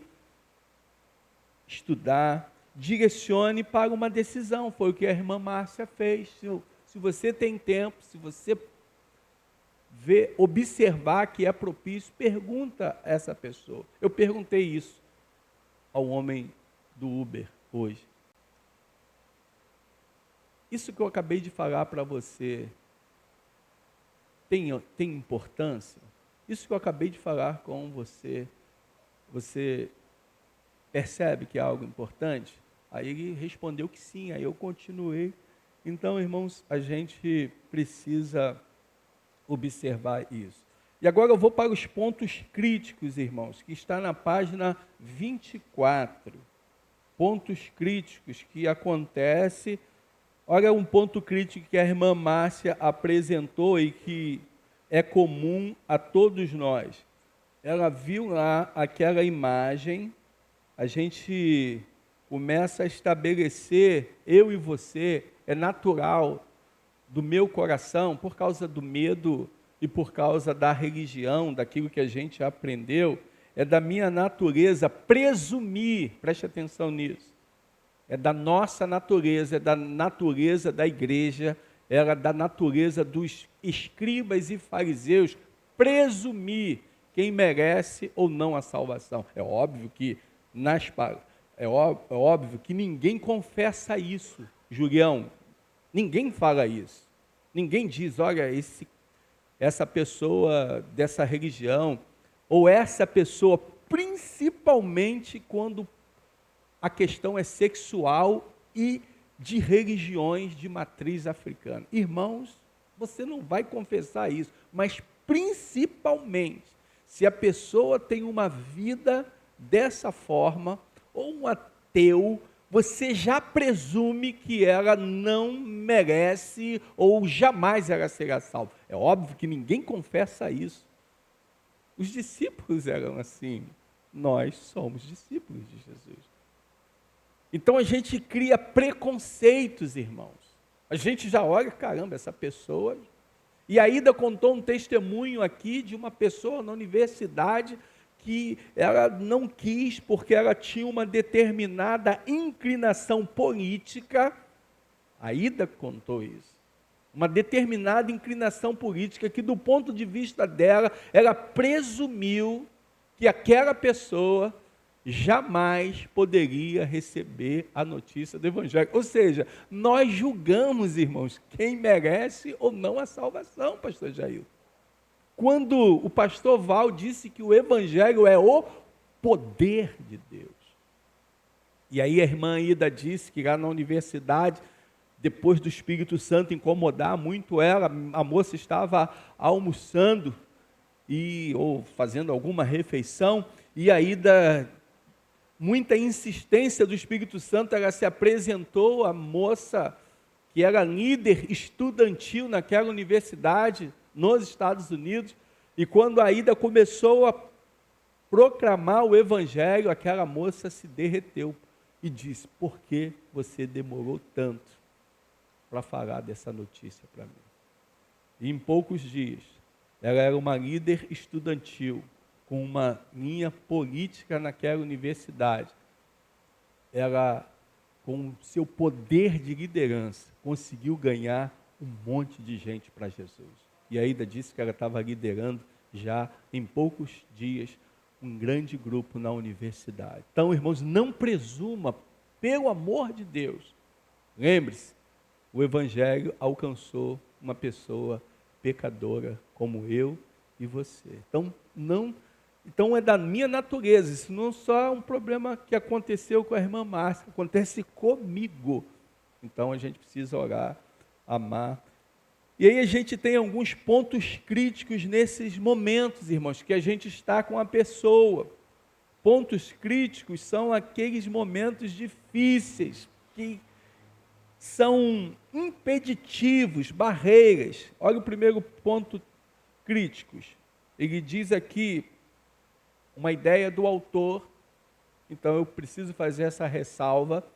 estudar, direcione para uma decisão. Foi o que a irmã Márcia fez. Se você tem tempo, se você observar que é propício, pergunta a essa pessoa. Eu perguntei isso ao homem do Uber hoje. Isso que eu acabei de falar para você tem importância? Isso que eu acabei de falar com você, você percebe que é algo importante? Aí ele respondeu que sim, aí eu continuei. Então, irmãos, a gente precisa observar isso. E agora eu vou para os pontos críticos, irmãos, que está na página 24. Pontos críticos que acontece. Olha um ponto crítico que a irmã Márcia apresentou e que é comum a todos nós. Ela viu lá aquela imagem, a gente começa a estabelecer, eu e você, é natural do meu coração, por causa do medo e por causa da religião, daquilo que a gente aprendeu, é da minha natureza presumir, preste atenção nisso, é da nossa natureza, é da natureza da igreja, é da natureza dos escribas e fariseus, presumir quem merece ou não a salvação. É óbvio que é óbvio que ninguém confessa isso, Julião, ninguém fala isso, ninguém diz, olha, essa pessoa dessa religião, ou essa pessoa, principalmente quando a questão é sexual e de religiões de matriz africana. Irmãos, você não vai confessar isso, mas principalmente, se a pessoa tem uma vida dessa forma, ou um ateu, você já presume que ela não merece ou jamais ela será salva. É óbvio que ninguém confessa isso. Os discípulos eram assim. Nós somos discípulos de Jesus. Então a gente cria preconceitos, irmãos. A gente já olha, caramba, essa pessoa... E a Ida contou um testemunho aqui de uma pessoa na universidade que ela não quis porque ela tinha uma determinada inclinação política. A Ida contou isso. Uma determinada inclinação política que, do ponto de vista dela, ela presumiu que aquela pessoa jamais poderia receber a notícia do Evangelho. Ou seja, nós julgamos, irmãos, quem merece ou não a salvação, pastor Jair. Quando o pastor Val disse que o Evangelho é o poder de Deus. E aí a irmã Ida disse que lá na universidade, depois do Espírito Santo incomodar muito ela, a moça estava almoçando ou fazendo alguma refeição, e aí muita insistência do Espírito Santo, ela se apresentou à moça que era líder estudantil naquela universidade nos Estados Unidos, e quando a Aida começou a proclamar o Evangelho, aquela moça se derreteu e disse: por que você demorou tanto para falar dessa notícia para mim? E em poucos dias, ela era uma líder estudantil, com uma linha política naquela universidade. Ela, com seu poder de liderança, conseguiu ganhar um monte de gente para Jesus. E a Aida disse que ela estava liderando já em poucos dias um grande grupo na universidade. Então, irmãos, não presuma, pelo amor de Deus. Lembre-se, o Evangelho alcançou uma pessoa pecadora como eu e você. Então é da minha natureza, isso não só é um problema que aconteceu com a irmã Márcia, acontece comigo. Então a gente precisa orar, amar. E aí a gente tem alguns pontos críticos nesses momentos, irmãos, que a gente está com a pessoa. Pontos críticos são aqueles momentos difíceis, que são impeditivos, barreiras. Olha o primeiro ponto críticos. Ele diz aqui uma ideia do autor, então eu preciso fazer essa ressalva.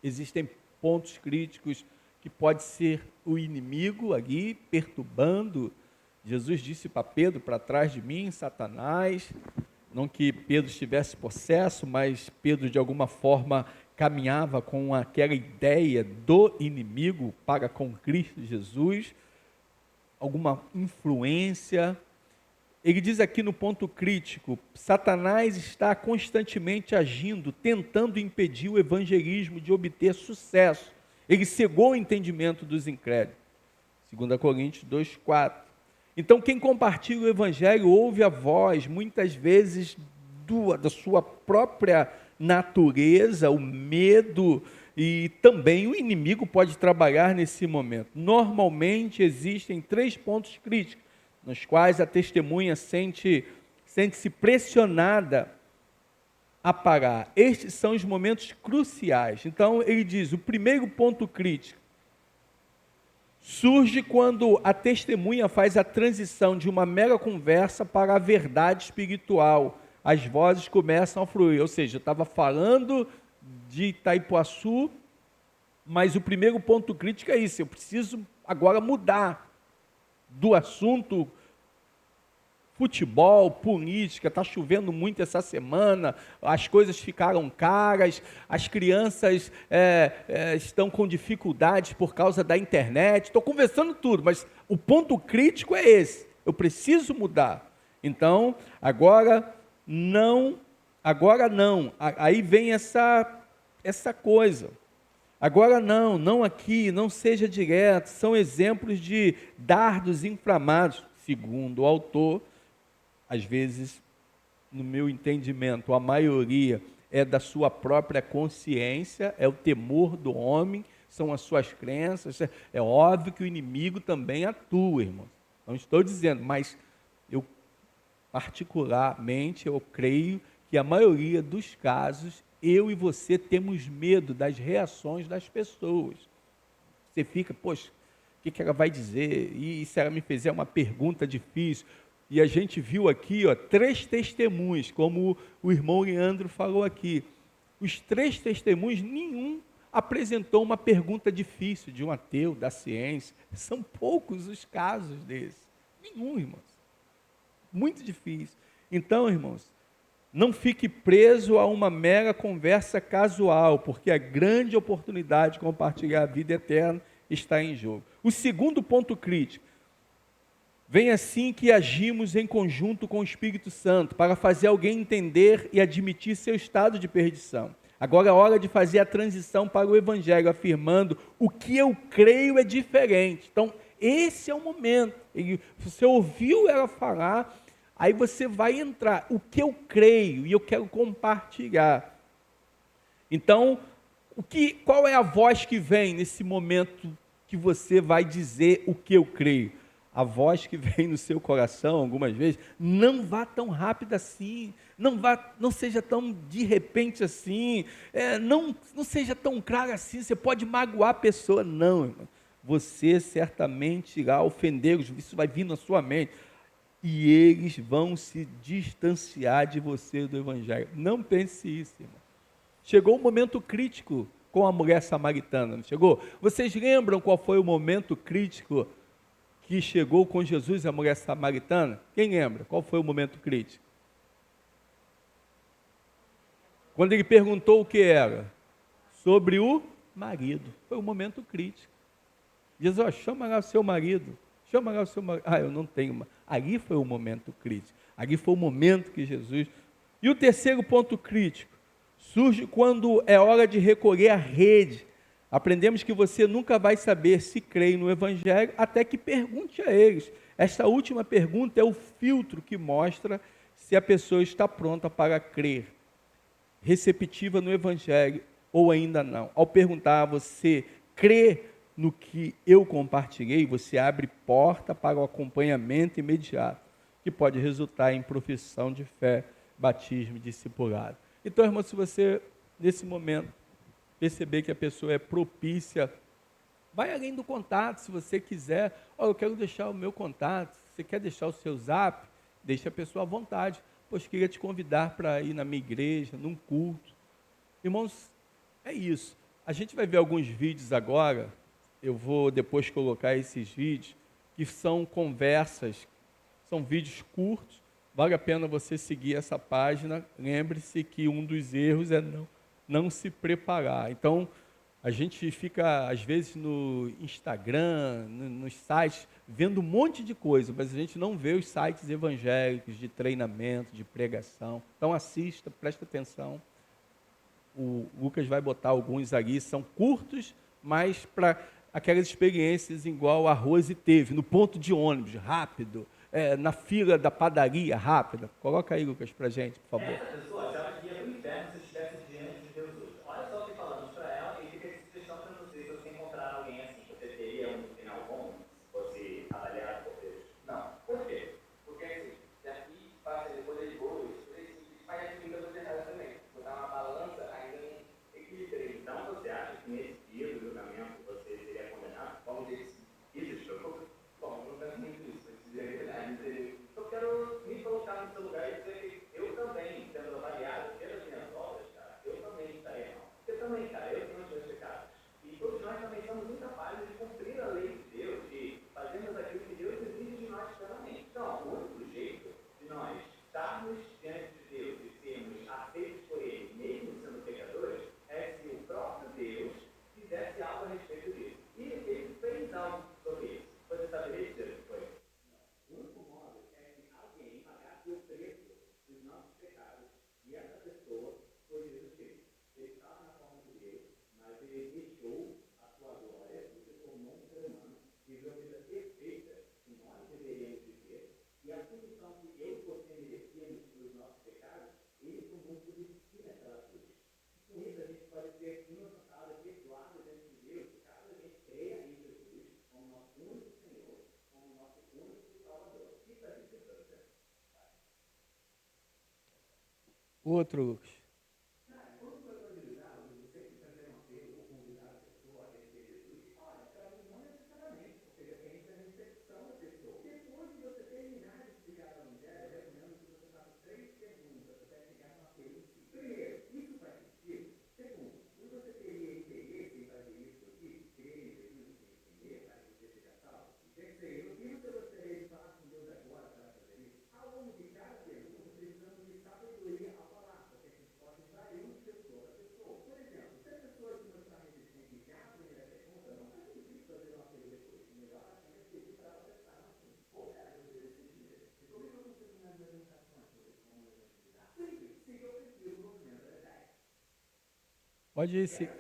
Existem pontos críticos que pode ser o inimigo ali perturbando. Jesus disse para Pedro: para trás de mim, Satanás. Não que Pedro estivesse possesso, mas Pedro de alguma forma caminhava com aquela ideia do inimigo para com Cristo Jesus, alguma influência. Ele diz aqui no ponto crítico: Satanás está constantemente agindo, tentando impedir o evangelismo de obter sucesso. Ele cegou o entendimento dos incrédulos. 2 Coríntios 2,4. Então, quem compartilha o evangelho ouve a voz, muitas vezes, da sua própria natureza, o medo, e também o inimigo pode trabalhar nesse momento. Normalmente existem 3 pontos críticos, nos quais a testemunha sente-se pressionada a parar. Estes são os momentos cruciais. Então, ele diz, o primeiro ponto crítico surge quando a testemunha faz a transição de uma mera conversa para a verdade espiritual. As vozes começam a fluir, ou seja, eu estava falando de Itaipuaçu, mas o primeiro ponto crítico é isso, eu preciso agora mudar do assunto futebol, política. Está chovendo muito essa semana, as coisas ficaram caras, as crianças estão com dificuldades por causa da internet. Estou conversando tudo, mas o ponto crítico é esse, eu preciso mudar. Então, agora não, aí vem essa coisa. Agora não aqui, não seja direto. São exemplos de dardos inflamados, segundo o autor. Às vezes, no meu entendimento, a maioria é da sua própria consciência, é o temor do homem, são as suas crenças. É óbvio que o inimigo também atua, irmãos. Não estou dizendo, mas eu particularmente, eu creio que a maioria dos casos, eu e você temos medo das reações das pessoas. Você fica, poxa, o que ela vai dizer? E se ela me fizer uma pergunta difícil? E a gente viu aqui, 3 testemunhos, como o irmão Leandro falou aqui. Os 3 testemunhos, nenhum apresentou uma pergunta difícil de um ateu, da ciência. São poucos os casos desses. Nenhum, irmãos. Muito difícil. Então, irmãos, não fique preso a uma mera conversa casual, porque a grande oportunidade de compartilhar a vida eterna está em jogo. O segundo ponto crítico: vem assim que agimos em conjunto com o Espírito Santo, para fazer alguém entender e admitir seu estado de perdição. Agora é hora de fazer a transição para o Evangelho, afirmando o que eu creio é diferente. Então, esse é o momento. Você ouviu ela falar, aí você vai entrar. O que eu creio e eu quero compartilhar. Então, Qual é a voz que vem nesse momento que você vai dizer o que eu creio? A voz que vem no seu coração, algumas vezes, não vá tão rápido assim, não seja tão de repente assim, não seja tão claro assim, você pode magoar a pessoa, não, irmão. Você certamente irá ofendê-los, isso vai vir na sua mente, e eles vão se distanciar de você do Evangelho. Não pense isso, irmão. Chegou um momento crítico com a mulher samaritana, não chegou? Vocês lembram qual foi o momento crítico que chegou com Jesus e a mulher samaritana? Quem lembra? Qual foi o momento crítico? Quando ele perguntou o que era? Sobre o marido. Foi um momento crítico. Jesus, chama lá o seu marido. Chama lá o seu marido. Eu não tenho. Ali foi o momento crítico. Ali foi o momento que Jesus... E o terceiro ponto crítico surge quando é hora de recolher a rede. Aprendemos que você nunca vai saber se crê no Evangelho até que pergunte a eles. Esta última pergunta é o filtro que mostra se a pessoa está pronta para crer, receptiva no Evangelho ou ainda não. Ao perguntar a você, crê no que eu compartilhei, você abre porta para o acompanhamento imediato, que pode resultar em profissão de fé, batismo e discipulado. Então, irmão, se você, nesse momento, perceber que a pessoa é propícia, vai além do contato, se você quiser. Eu quero deixar o meu contato, se você quer deixar o seu zap, deixe a pessoa à vontade. Pois queria te convidar para ir na minha igreja, num culto. Irmãos, é isso. A gente vai ver alguns vídeos agora, eu vou depois colocar esses vídeos, que são conversas, são vídeos curtos, vale a pena você seguir essa página. Lembre-se que um dos erros é não se preparar. Então, a gente fica, às vezes, no Instagram, nos sites, vendo um monte de coisa, mas a gente não vê os sites evangélicos de treinamento, de pregação. Então, assista, presta atenção. O Lucas vai botar alguns ali, são curtos, mas para aquelas experiências igual a Rose teve, no ponto de ônibus, rápido, na fila da padaria, rápida. Coloca aí, Lucas, para a gente, por favor. Essa pessoa achava que ia para o inferno se estivesse diante de Deus hoje. Olha só o que falamos para ela e fica essa questão para você, se você encontrar alguém assim, você teria um final bom se fosse avaliado por Deus? Não. Por quê? Porque assim, daqui passa depois de boas, mas aqui fica do errado também. Botar uma balança ainda não equilibra. Então você acha que nesse dia do julgamento você seria condenado? Vamos dizer que isso, bom, não penso muito nisso, mas dizer a verdade, eu quero me colocar no seu lugar e dizer que eu também, sendo avaliado pelas minhas obras, cara, eu também estaria mal. Você também, cara, eu tenho os meus pecados. E todos nós também somos incapazes de cumprir a lei de Deus, de fazermos aquilo que Deus exige de nós plenamente. Então, o único jeito de nós estarmos diante de Deus e sermos aceitos por Ele, mesmo sendo pecadores, é se o próprio Deus fizesse algo a respeito disso. E Ele fez algo sobre isso. Você saberia dizer o que foi? O único modo é que alguém pagasse o preço dos nossos pecados, e essa pessoa foi Jesus Cristo. Ele estava na forma de Deus, mas ele deixou a sua glória e se tornou um ser humano, viveu a vida perfeita que nós deveríamos viver, e a punição que eu e você merecíamos pelos nossos pecados, ele tomou por si naquela cruz. Com isso a gente pode ser inocentado, perdoado diante de Deus, caso a gente creia em Jesus como nosso único Senhor, como nosso único Salvador. Isso a gente precisa fazer. Outro, Lucas. Quando for evangelizar, você que fazer um apelo ou convidar a pessoa a conhecer Jesus, olha, para mim não necessariamente, porque depende da recepção da pessoa. Depois de você terminar de explicar o evangelho, eu recomendo que você faça 3 perguntas até chegar no apelo em si. Primeiro, isso faz sentido? Segundo, você teria interesse em fazer isso aqui? Crer em Jesus e se entender para que você seja salvo? Terceiro, o que você gostaria de falar com Deus agora para fazer isso? Ao longo de cada pergunta, precisamos de sabedoria ao falar, porque as respostas variam de pessoa para pessoa. Por exemplo, se a pessoa se mostrar resistente já à primeira pergunta, não faz sentido fazer um apelo depois. O melhor apenas pedir para ela prestar um assunto. Ou ela resolver decidir. E como é que eu consigo mais orientações sobre como evangelizar? Simples, siga o perfil do movimento da ideia. Pode ir, se...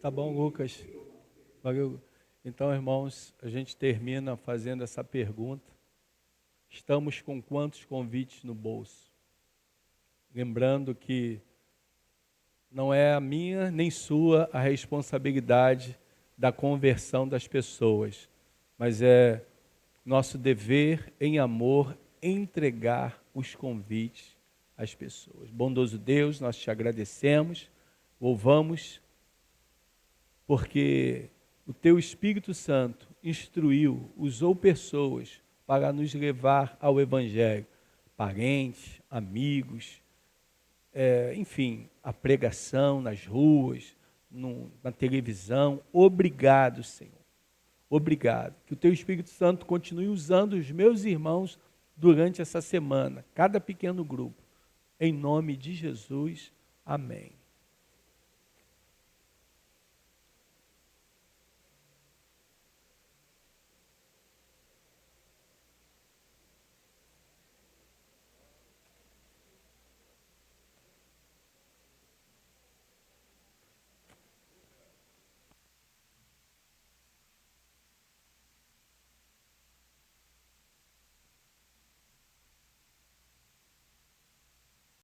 Tá bom, Lucas. Valeu. Então, irmãos, a gente termina fazendo essa pergunta. Estamos com quantos convites no bolso? Lembrando que não é a minha nem sua a responsabilidade da conversão das pessoas, mas é nosso dever em amor entregar os convites às pessoas. Bondoso Deus, nós te agradecemos, louvamos, porque o teu Espírito Santo instruiu, usou pessoas para nos levar ao Evangelho, parentes, amigos, enfim, a pregação nas ruas, na televisão. Obrigado, Senhor. Obrigado. Que o teu Espírito Santo continue usando os meus irmãos durante essa semana, cada pequeno grupo. Em nome de Jesus, amém.